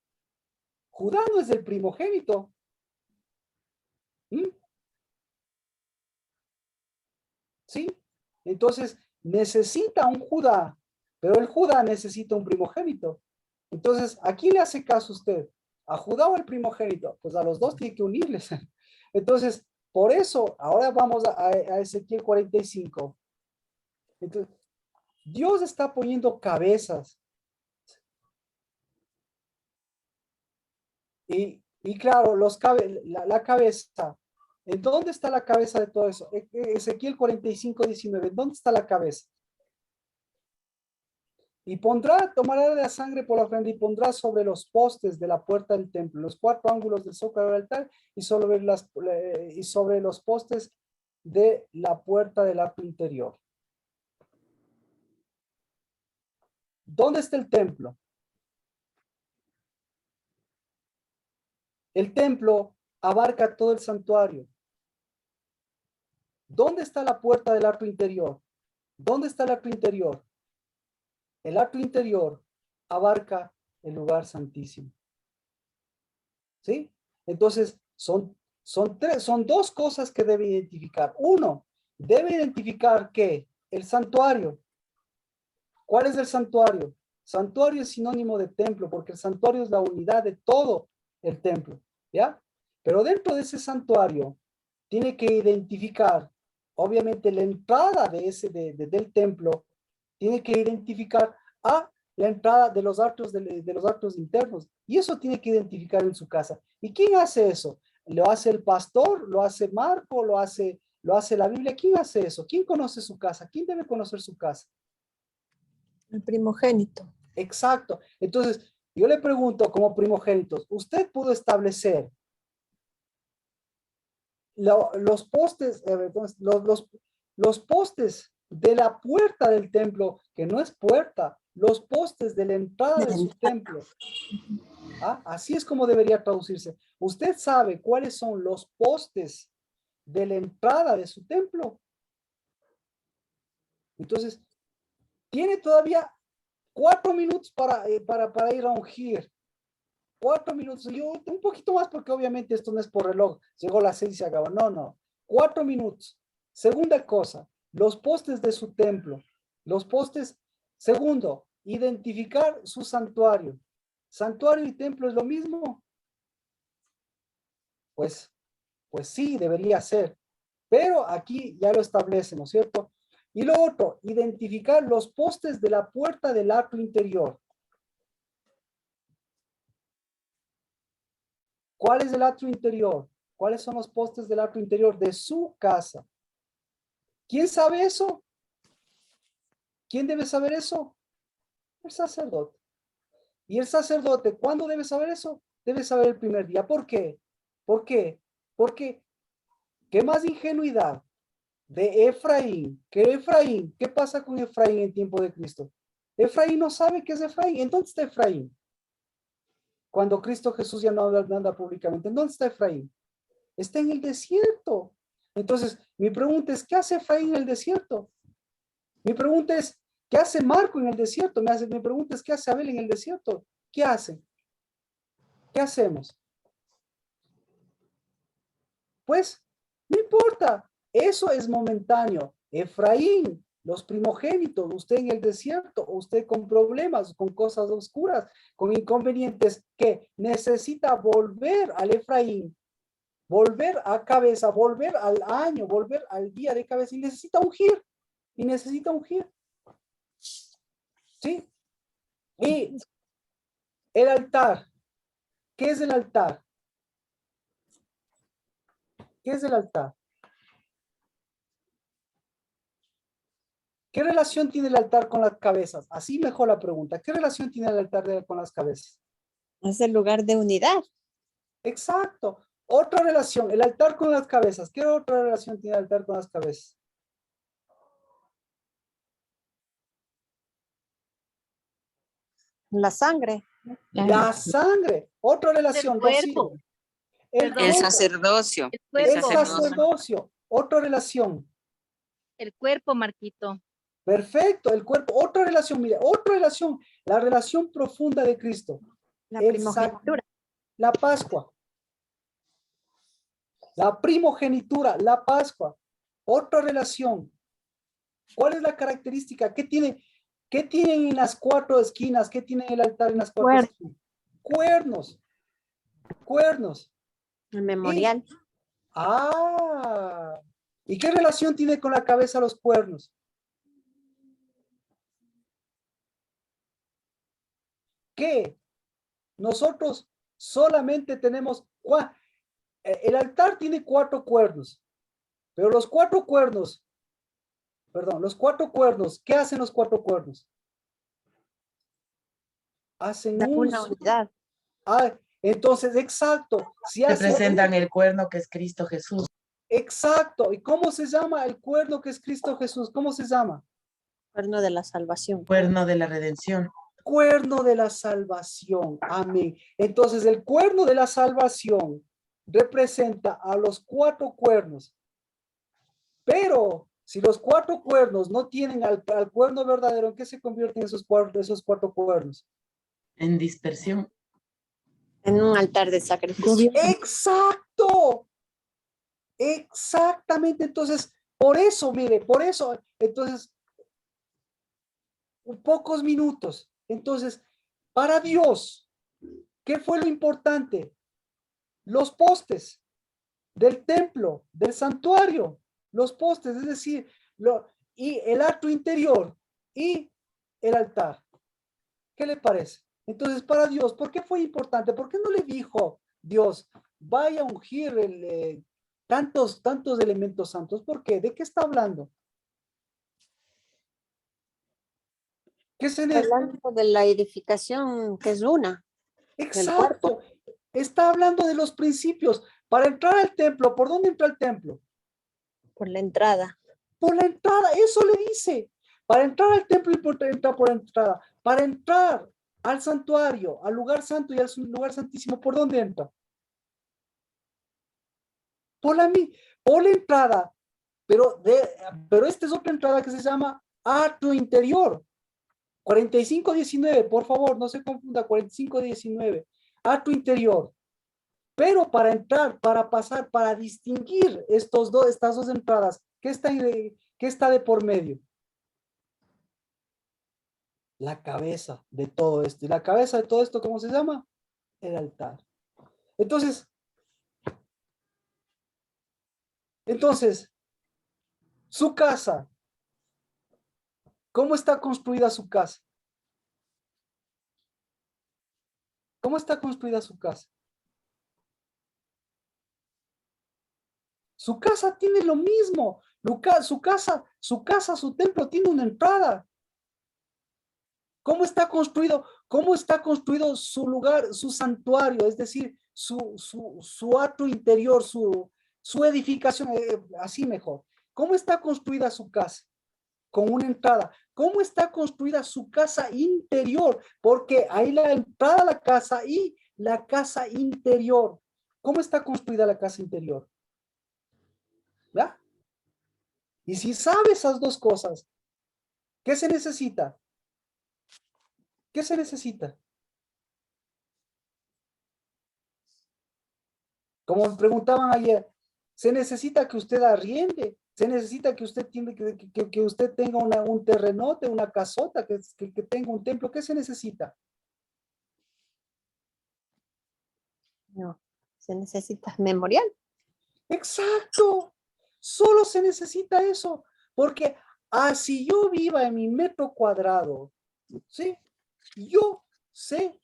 Judá no es el primogénito. ¿Mm? ¿Sí? Entonces, necesita un Judá, pero el Judá necesita un primogénito. Entonces, ¿a quién le hace caso usted? ¿A Judá o al primogénito? Pues a los dos tiene que unirles. Entonces, por eso, ahora vamos a Ezequiel 45. Entonces, Dios está poniendo cabezas. Y claro, la cabeza. ¿En dónde está la cabeza de todo eso? Ezequiel 45:19. ¿Dónde está la cabeza? Y tomará de la sangre por la ofrenda y pondrá sobre los postes de la puerta del templo, los 4 ángulos del zócalo del altar y sobre los postes de la puerta del arco interior. ¿Dónde está el templo? El templo abarca todo el santuario. ¿Dónde está la puerta del arco interior? ¿Dónde está el arco interior? El arco interior abarca el lugar santísimo. ¿Sí? Entonces, son 2 cosas que debe identificar. Uno, debe identificar que el santuario. ¿Cuál es el santuario? Santuario es sinónimo de templo, porque el santuario es la unidad de todo el templo, ¿ya? Pero dentro de ese santuario, tiene que identificar, obviamente, la entrada del templo, tiene que identificar la entrada de los atrios internos, y eso tiene que identificar en su casa. ¿Y quién hace eso? ¿Lo hace el pastor? ¿Lo hace Marco? ¿Lo hace la Biblia? ¿Quién hace eso? ¿Quién conoce su casa? ¿Quién debe conocer su casa? El primogénito. Exacto. Entonces, yo le pregunto como primogénitos, ¿usted pudo establecer los postes, los postes de la puerta del templo, que no es puerta, los postes de la entrada de su templo? ¿Ah? Así es como debería traducirse. Usted sabe cuáles son los postes de la entrada de su templo. Entonces, tiene todavía 4 minutos para ir a ungir. 4 minutos. Yo un poquito más porque obviamente esto no es por reloj. Llegó a las 6 y se acabó. No, no. 4 minutos. Segunda cosa, los postes de su templo. Los postes. Segundo, identificar su santuario. ¿Santuario y templo es lo mismo? Pues sí, debería ser. Pero aquí ya lo establece, ¿no es cierto? Y lo otro, identificar los postes de la puerta del atrio interior. ¿Cuál es el atrio interior? ¿Cuáles son los postes del atrio interior de su casa? ¿Quién sabe eso? ¿Quién debe saber eso? El sacerdote. ¿Y el sacerdote cuándo debe saber eso? Debe saber el primer día. ¿Por qué? ¿Por qué? Porque qué más ingenuidad de Efraín, ¿qué pasa con Efraín en tiempo de Cristo? Efraín no sabe qué es Efraín. ¿En dónde está Efraín? Cuando Cristo Jesús ya no anda públicamente, ¿en dónde está Efraín? Está en el desierto. Entonces, mi pregunta es, ¿qué hace Efraín en el desierto? Mi pregunta es, ¿qué hace Marco en el desierto? Mi pregunta es, ¿qué hace Abel en el desierto? ¿Qué hace? ¿Qué hacemos? Pues, no importa. Eso es momentáneo. Efraín, los primogénitos, usted en el desierto, usted con problemas, con cosas oscuras, con inconvenientes, que necesita volver al Efraín, volver a cabeza, volver al año, volver al día de cabeza, y necesita ungir, ¿sí? Y el altar, ¿qué es el altar? ¿Qué es el altar? ¿Qué relación tiene el altar con las cabezas? Así mejor la pregunta. ¿Qué relación tiene el altar con las cabezas? Es el lugar de unidad. Exacto. Otra relación, el altar con las cabezas. ¿Qué otra relación tiene el altar con las cabezas? La sangre. La sangre. Otra relación. cuerpo. Rocío. El cuerpo. sacerdocio. El sacerdocio. Otra relación. El cuerpo, Marquito. Perfecto. El cuerpo. Otra relación. Mire, otra relación. La relación profunda de Cristo. La primogenitura. La Pascua. La primogenitura. La Pascua. Otra relación. ¿Cuál es la característica? ¿Qué tienen en las 4 esquinas? ¿Qué tiene el altar en las 4 esquinas? Cuernos. Cuernos. El memorial. ¿Y qué relación tiene con la cabeza los cuernos? ¿Qué? Nosotros solamente tenemos, el altar tiene 4 cuernos, pero los 4 cuernos, ¿qué hacen los 4 cuernos? Hacen una unidad. Entonces, exacto. Si representan el cuerno que es Cristo Jesús. Exacto. ¿Y cómo se llama el cuerno que es Cristo Jesús? ¿Cómo se llama? Cuerno de la salvación. Cuerno de la redención. Cuerno de la salvación. Amén. Entonces, el cuerno de la salvación representa a los 4 cuernos. Pero si los 4 cuernos no tienen al cuerno verdadero, ¿en qué se convierten esos 4 cuernos? En dispersión. En un altar de sacrificio. ¡Exacto! Exactamente. Entonces, por eso, entonces, pocos minutos. Entonces, para Dios, ¿qué fue lo importante? Los postes del templo, del santuario, los postes, es decir, y el atrio interior y el altar. ¿Qué le parece? Entonces, para Dios, ¿por qué fue importante? ¿Por qué no le dijo Dios, vaya a ungir tantos elementos santos? ¿Por qué? ¿De qué está hablando? ¿Qué se necesita? Hablando de la edificación que es una. Exacto. Está hablando de los principios. Para entrar al templo, ¿por dónde entra el templo? Por la entrada. Por la entrada, eso le dice. Para entrar al templo entra por la entrada. Para entrar al santuario, al lugar santo y al lugar santísimo, ¿por dónde entra? por la entrada, pero esta es otra entrada que se llama atrio interior. 4519, por favor, no se confunda, 4519, atrio interior. Pero para entrar, para pasar, para distinguir estas dos entradas, ¿qué está de por medio? La cabeza de todo esto. ¿Y la cabeza de todo esto cómo se llama? El altar. Entonces, su casa, ¿cómo está construida su casa? ¿Cómo está construida su casa? Su casa tiene lo mismo. Su casa, su templo tiene una entrada. ¿Cómo está construido? ¿Cómo está construido su lugar, su santuario? Es decir, su atrio interior, su edificación, así mejor. ¿Cómo está construida su casa? Con una entrada. ¿Cómo está construida su casa interior? Porque hay la entrada a la casa y la casa interior. ¿Cómo está construida la casa interior? ¿Ya? Y si sabe esas dos cosas, ¿qué se necesita? ¿Qué se necesita? Como me preguntaban ayer, se necesita que usted arriende, se necesita que usted, que usted tenga un terrenote, una casota, que tenga un templo. ¿Qué se necesita? No, se necesita memorial. Exacto. Solo se necesita eso. Porque así yo viva en mi metro cuadrado, ¿sí? Yo sé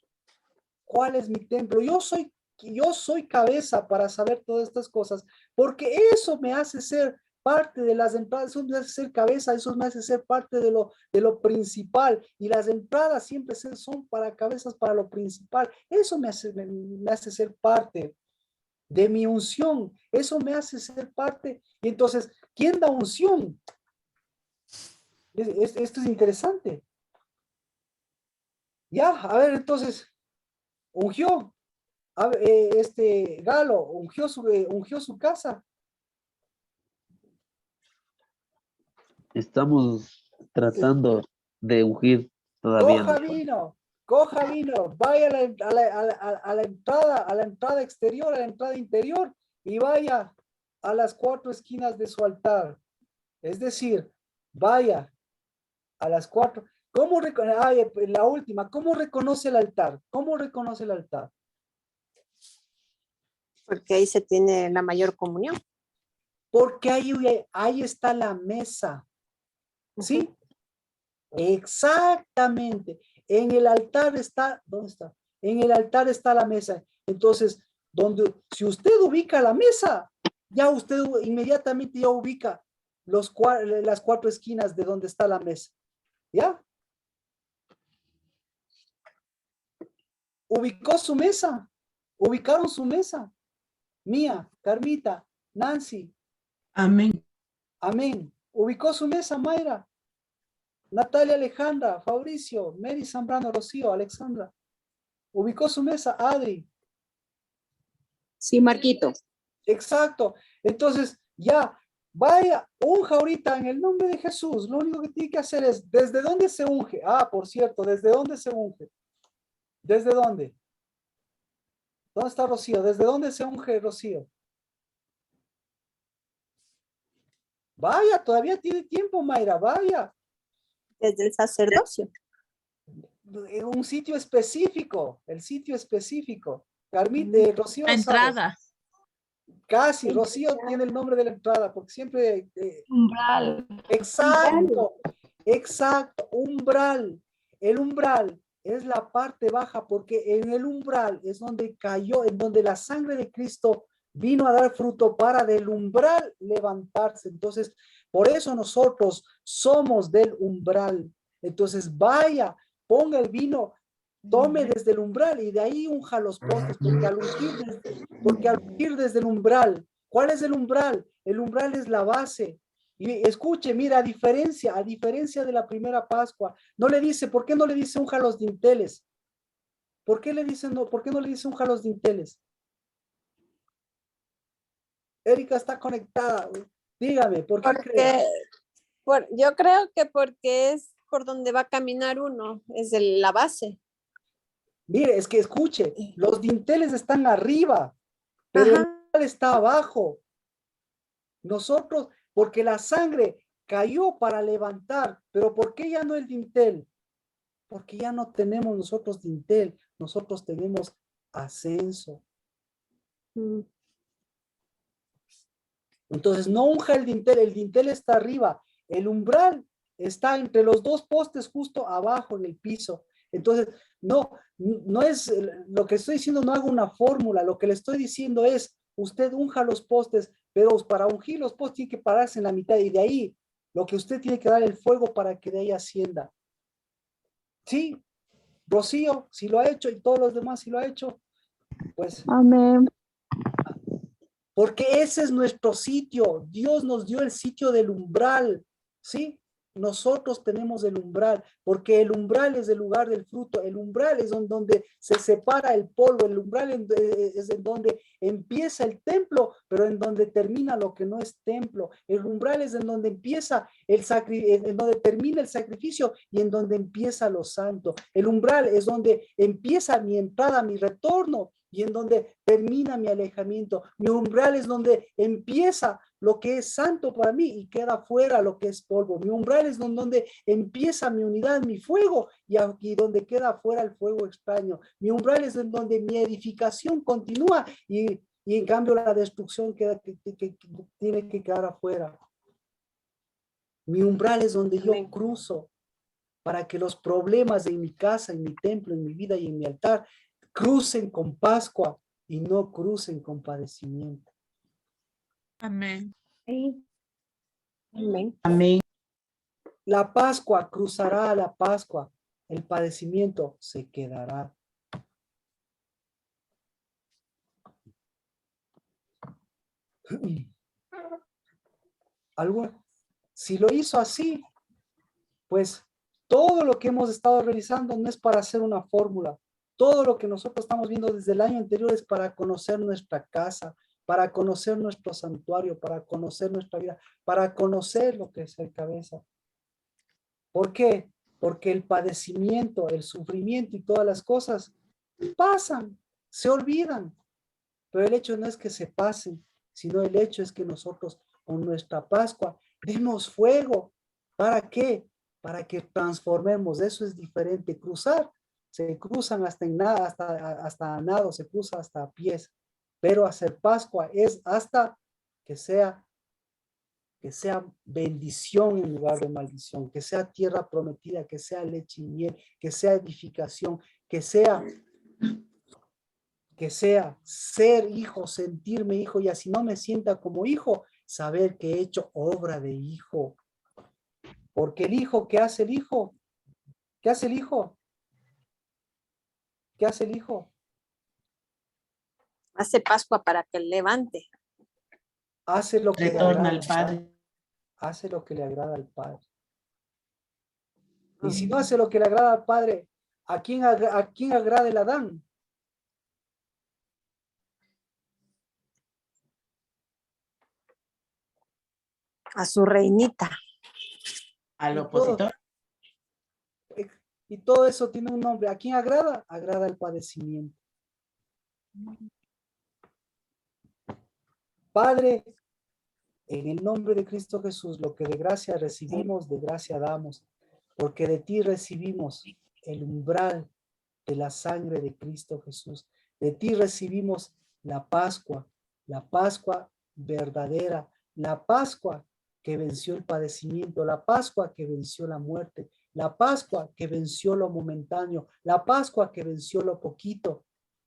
cuál es mi templo. Yo soy cabeza para saber todas estas cosas, porque eso me hace ser parte de las entradas, eso me hace ser cabeza, eso me hace ser parte de lo principal, y las entradas siempre son para cabezas, para lo principal. Eso me hace ser parte de mi unción, eso me hace ser parte. Y entonces, ¿quién da unción? Esto es interesante. Ya, a ver, entonces, ungió. Galo ungió su casa. Estamos tratando de ungir todavía. Coja vino, vaya a la entrada exterior, a la entrada interior, y vaya a las 4 esquinas de su altar. Es decir, vaya a las 4. La última, ¿cómo reconoce el altar? ¿Cómo reconoce el altar? Porque ahí se tiene la mayor comunión. Porque ahí está la mesa. ¿Sí? Exactamente. En el altar está, ¿dónde está? En el altar está la mesa. Entonces, si usted ubica la mesa, ya usted inmediatamente ya ubica las 4 esquinas de donde está la mesa. ¿Ya? Ubicó su mesa. Ubicaron su mesa. Mía, Carmita, Nancy. Amén. Amén. Ubicó su mesa, Mayra. Natalia, Alejandra, Fabricio, Mary, Zambrano, Rocío, Alexandra. Ubicó su mesa, Adri. Sí, Marquito. Exacto. Entonces, ya, vaya, unja ahorita en el nombre de Jesús. Lo único que tiene que hacer es, ¿desde dónde se unge? Ah, por cierto, ¿desde dónde se unge? ¿Desde dónde? ¿Dónde está Rocío? ¿Desde dónde se unge Rocío? Vaya, todavía tiene tiempo, Mayra, vaya. Desde el sacerdocio. En un sitio específico, el sitio específico. Carmita, Rocío. La sabe. entrada. Casi, Rocío tiene el nombre de la entrada, porque siempre... Umbral. Exacto, exacto, umbral. El umbral es la parte baja, porque en el umbral es donde cayó, en donde la sangre de Cristo vino a dar fruto para del umbral levantarse. Entonces, por eso nosotros somos del umbral. Entonces, vaya, ponga el vino, tome desde el umbral y de ahí unja los postes, porque al ungir desde el umbral, ¿cuál es el umbral? El umbral es la base. Y escuche, mira, a diferencia de la primera Pascua, no le dice, ¿por qué no le dice unja los dinteles? ¿Por qué no le dice unja los dinteles? Erika está conectada. Dígame, ¿por qué cree? Yo creo que porque es por donde va a caminar uno, es la base. Mire, es que escuche, los dinteles están arriba, pero el Ajá. umbral está abajo. Nosotros, porque la sangre cayó para levantar, pero ¿por qué ya no el dintel? Porque ya no tenemos nosotros dintel, nosotros tenemos ascenso. Mm. Entonces no unja el dintel está arriba, el umbral está entre los dos postes justo abajo en el piso. Entonces, no es lo que estoy diciendo, no hago una fórmula, lo que le estoy diciendo es, usted unja los postes, pero para ungir los postes tiene que pararse en la mitad y de ahí, lo que usted tiene que dar el fuego para que de ahí ascienda. Sí, Rocío, si lo ha hecho y todos los demás si lo ha hecho, pues Amén. porque ese es nuestro sitio. Dios nos dio el sitio del umbral, ¿sí? Nosotros tenemos el umbral, porque el umbral es el lugar del fruto, el umbral es donde se separa el polvo, el umbral es en donde empieza el templo, pero en donde termina lo que no es templo. El umbral es en donde empieza en donde termina el sacrificio y en donde empieza lo santo. El umbral es donde empieza mi entrada, mi retorno, y en donde termina mi alejamiento. Mi umbral es donde empieza lo que es santo para mí y queda fuera lo que es polvo. Mi umbral es donde empieza mi unidad, mi fuego, y aquí donde queda fuera el fuego extraño. Mi umbral es en donde mi edificación continúa y en cambio la destrucción que tiene que quedar afuera. Mi umbral es donde yo cruzo para que los problemas en mi casa, en mi templo, en mi vida y en mi altar crucen con Pascua y no crucen con padecimiento. Amén. Amén. Amén. La Pascua cruzará a la Pascua, el padecimiento se quedará. Si lo hizo así, pues todo lo que hemos estado realizando no es para hacer una fórmula. Todo lo que nosotros estamos viendo desde el año anterior es para conocer nuestra casa, para conocer nuestro santuario, para conocer nuestra vida, para conocer lo que es el cabeza. ¿Por qué? Porque el padecimiento, el sufrimiento y todas las cosas pasan, se olvidan. Pero el hecho no es que se pasen, sino el hecho es que nosotros con nuestra Pascua demos fuego. ¿Para qué? Para que transformemos. Eso es diferente. Cruzar, se cruzan hasta en nada, hasta a nado, se cruza hasta a pies. Pero hacer Pascua es hasta que sea bendición en lugar de maldición, que sea tierra prometida, que sea leche y miel, que sea edificación, que sea ser hijo, sentirme hijo, y así no me sienta como hijo, saber que he hecho obra de hijo. Porque el hijo, ¿qué hace el hijo? ¿Qué hace el hijo? ¿Qué hace el hijo? Hace Pascua para que levante. Hace lo que le Retorna agrada al Padre. hace lo que le agrada al Padre. Y si no hace lo que le agrada al Padre, ¿a quién agrada el Adán? A su reinita. Al Y opositor. Y todo eso tiene un nombre. ¿A quién agrada? Agrada el padecimiento. Padre, en el nombre de Cristo Jesús, lo que de gracia recibimos, de gracia damos, porque de ti recibimos el umbral de la sangre de Cristo Jesús. De ti recibimos la Pascua verdadera, la Pascua que venció el padecimiento, la Pascua que venció la muerte, la Pascua que venció lo momentáneo, la Pascua que venció lo poquito,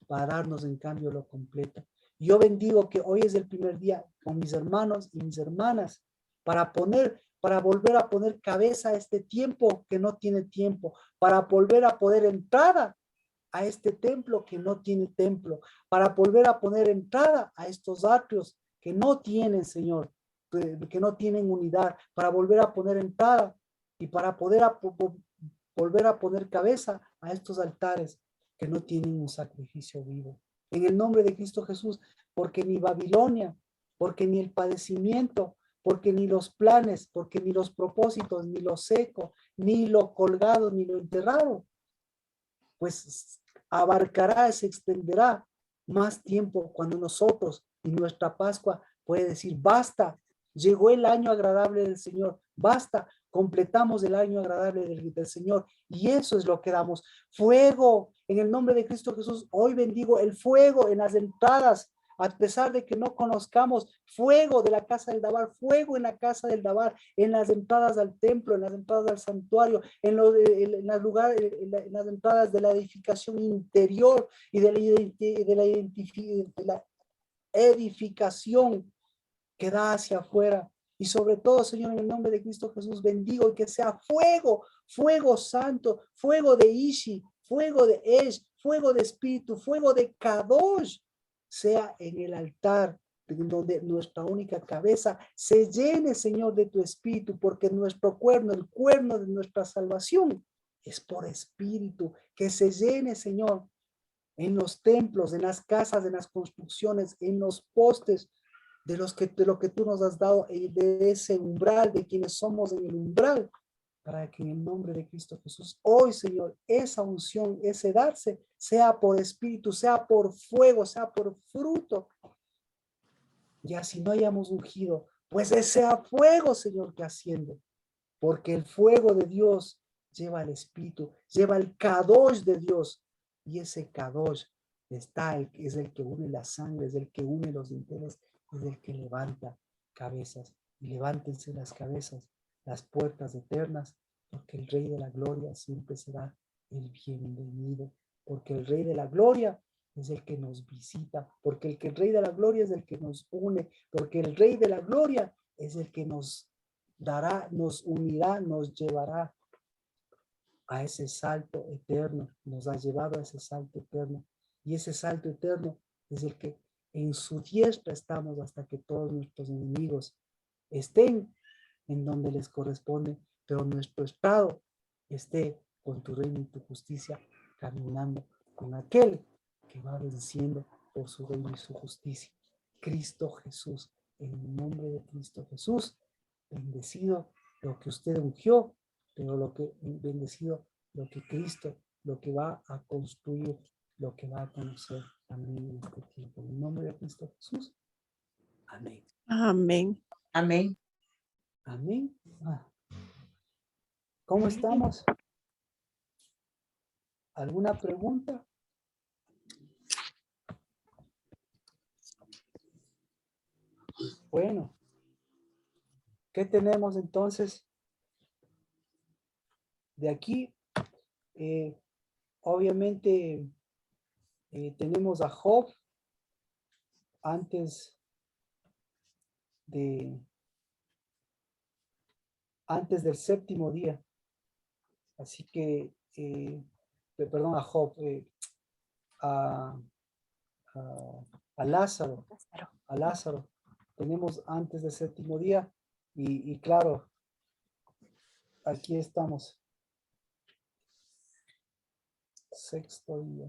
para darnos en cambio lo completo. Yo bendigo que hoy es el primer día con mis hermanos y mis hermanas para volver a poner cabeza a este tiempo que no tiene tiempo, para volver a poder entrada a este templo que no tiene templo, para volver a poner entrada a estos atrios que no tienen, Señor, que no tienen unidad, para volver a poner entrada y para poder volver a poner cabeza a estos altares que no tienen un sacrificio vivo. En el nombre de Cristo Jesús, porque ni Babilonia, porque ni el padecimiento, porque ni los planes, porque ni los propósitos, ni lo seco, ni lo colgado, ni lo enterrado, pues abarcará, se extenderá más tiempo cuando nosotros y nuestra Pascua puede decir, basta, llegó el año agradable del Señor, basta, completamos el año agradable del Señor, y eso es lo que damos. Fuego, en el nombre de Cristo Jesús, hoy bendigo el fuego en las entradas, a pesar de que no conozcamos, fuego de la casa del Dabar, fuego en la casa del Dabar, en las entradas al templo, en las entradas al santuario, en las entradas de la edificación interior y de la edificación que da hacia afuera. Y sobre todo, Señor, en el nombre de Cristo Jesús, bendigo y que sea fuego, fuego santo, fuego de Ishi, fuego de Esh, fuego de espíritu, fuego de Kadosh, sea en el altar, donde nuestra única cabeza se llene, Señor, de tu espíritu, porque nuestro cuerno, el cuerno de nuestra salvación, es por espíritu, que se llene, Señor, en los templos, en las casas, en las construcciones, en los postes, de lo que tú nos has dado, de ese umbral, de quienes somos en el umbral, para que en el nombre de Cristo Jesús, hoy, Señor, esa unción, ese darse, sea por espíritu, sea por fuego, sea por fruto. Ya si no hayamos ungido, pues ese fuego, Señor, que asciende, porque el fuego de Dios lleva al espíritu, lleva el kadosh de Dios, y ese kadosh es el que une la sangre, es el que une los dinteles, es el que levanta cabezas. Y levántense las cabezas, las puertas eternas, porque el Rey de la Gloria siempre será el bienvenido, porque el Rey de la Gloria es el que nos visita, porque el Rey de la Gloria es el que nos une, porque el Rey de la Gloria es el que nos dará, nos unirá, nos llevará a ese salto eterno, nos ha llevado a ese salto eterno, y ese salto eterno es el que en su diestra estamos hasta que todos nuestros enemigos estén en donde les corresponde, pero nuestro estado esté con tu reino y tu justicia, caminando con aquel que va venciendo por su reino y su justicia. Cristo Jesús, en el nombre de Cristo Jesús, bendecido lo que usted ungió, pero lo que bendecido lo que Cristo, lo que va a construir, lo que va a conocer también en este tiempo. En el nombre de Cristo Jesús. Amén. Amén. Amén. Amén. ¿Cómo estamos? ¿Alguna pregunta? Bueno, ¿qué tenemos entonces? De aquí, obviamente, tenemos a Job antes del séptimo día. Así que, perdón, a Job, a Lázaro, a Lázaro. Tenemos antes del séptimo día y claro, aquí estamos. Sexto día.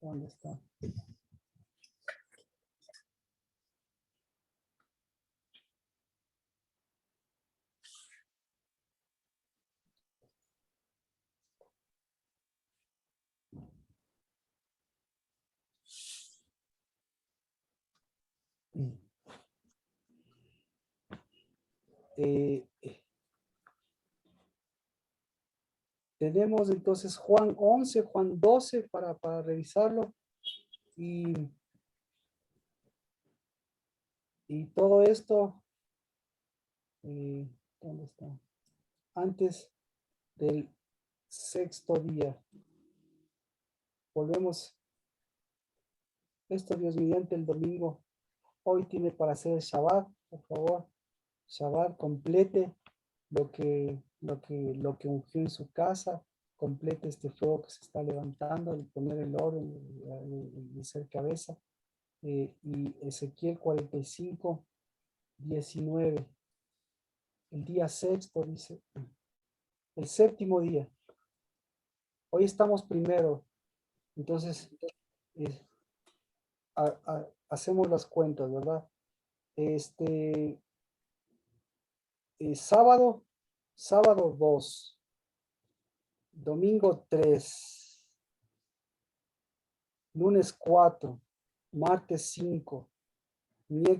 ¿Dónde está? Tenemos entonces Juan 11, Juan 12 para revisarlo y todo esto, ¿dónde está? Antes del sexto día. Volvemos, esto Dios mediante el domingo. Hoy tiene para hacer el Shabbat, por favor. Shabbat, complete lo que ungió en su casa, complete este fuego que se está levantando, el poner el orden, el ser cabeza. Y Ezequiel 45, 19. El día sexto dice, el séptimo día. Hoy estamos primero. Entonces, hacemos las cuentas, ¿verdad? Sábado 2, domingo 3, lunes 4, martes 5, miércoles